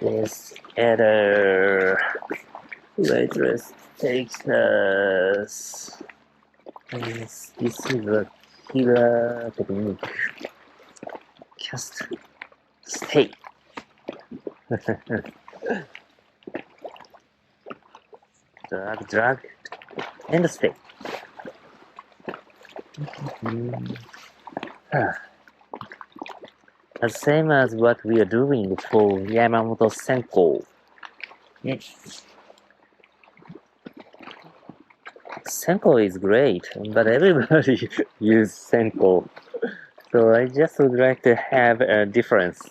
Deathadder, Weightless Texas. This is a killer technique. Cast, stay. Drag, and stay. The same as what we are doing for Yamamoto Senko. Senko is great, but everybody uses Senko. So I just would like to have a difference.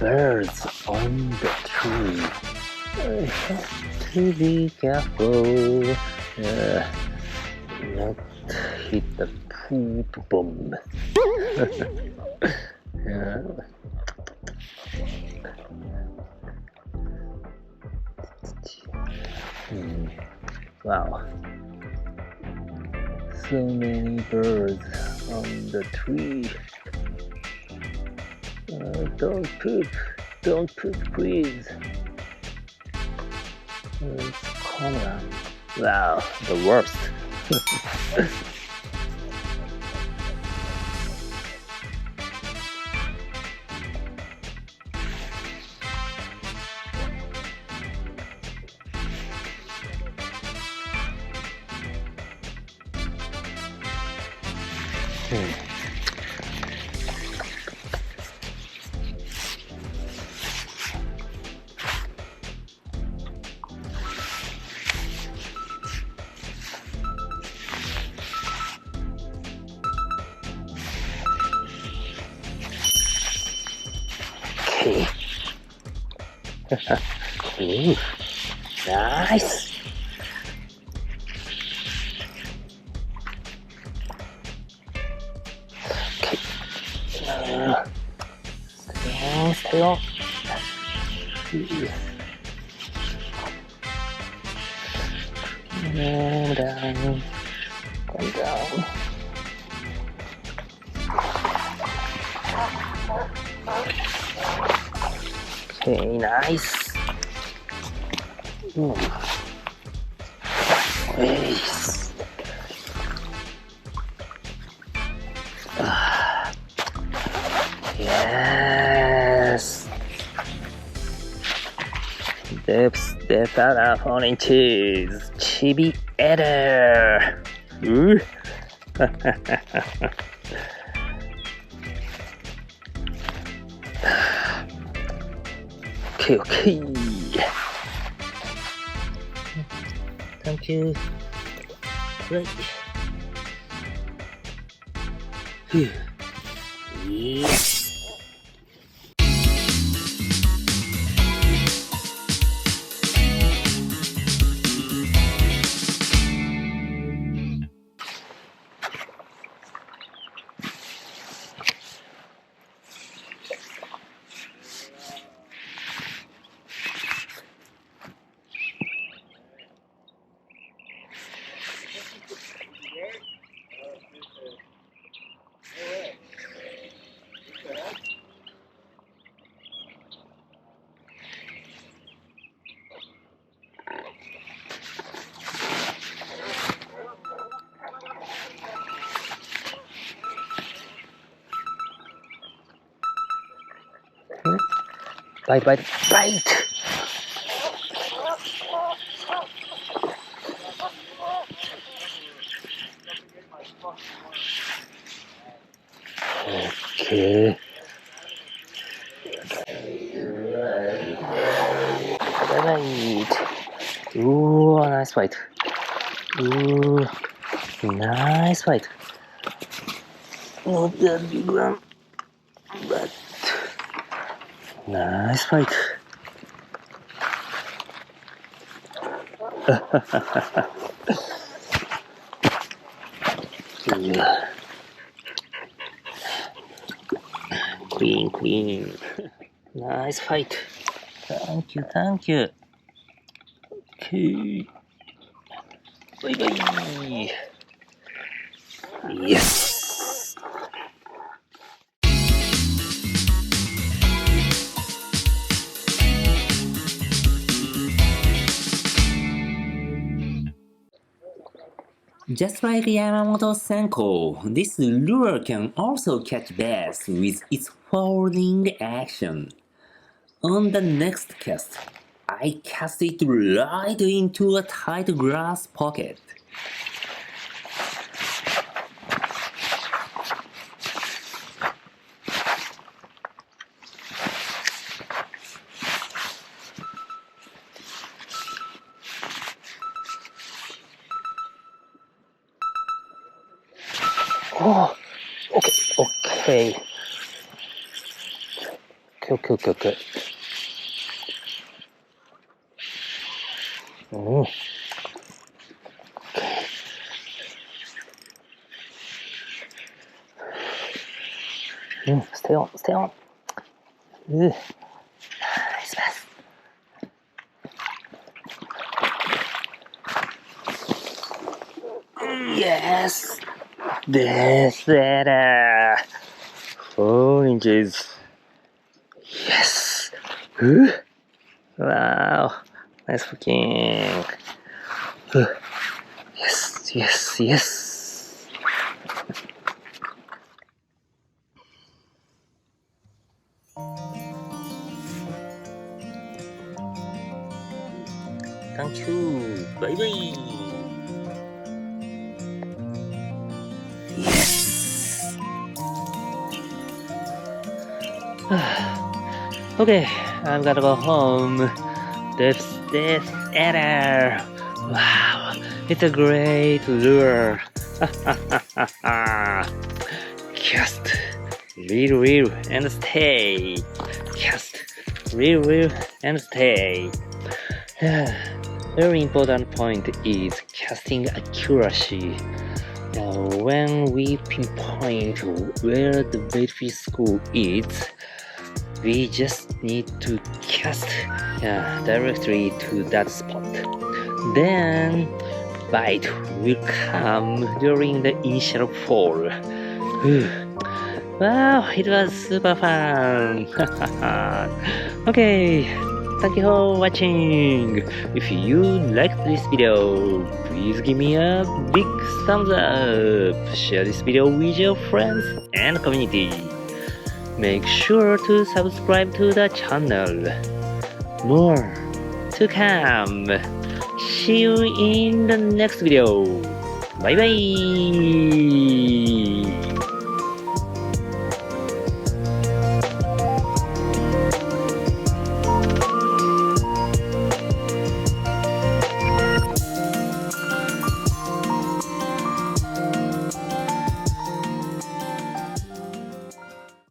Birds on the tree. I have to be careful. Not hit the poop bomb. Wow. So many birds on the tree. Don't poop, please. It's common. Wow, the worst. Okay. Ooh, nice. Okay. Stay on. Down. Come down. Okay, nice. Nice. Yes. Deps Deathadder 4 inches. Chibi Adder. Ooh. Okay. Thank you. Right. Yes. Bite, bite, bite! Okay. Bite. Ooh, nice bite. Ooh, nice bite. Not that big one, but nice bite. Yeah. Clean, clean. Nice fight. Thank you, thank you. Okay. Bye bye. Yes. Just like Yamamoto Senko, this lure can also catch bass with its folding action. On the next cast, I cast it right into a tight grass pocket. Oh, okay. Okay. Stay on. Nice bass. Yes. Deathadder. 4 inches. Yes. Wow. Nice hooking. Yes. Thank you. Bye bye. Yes. Okay, I'm gonna go home. Deps Deathadder. Wow, it's a great lure. Cast, reel, and stay. Cast, reel, and stay. Very important point is casting accuracy. When we pinpoint where the baitfish school is, we just need to cast directly to that spot. Then bite will come during the initial fall. Wow, it was super fun. Okay, thank you for watching. If you liked this video, please give me a big thumbs up. Share this video with your friends and community. Make sure to subscribe to the channel. More to come. See you in the next video. Bye bye.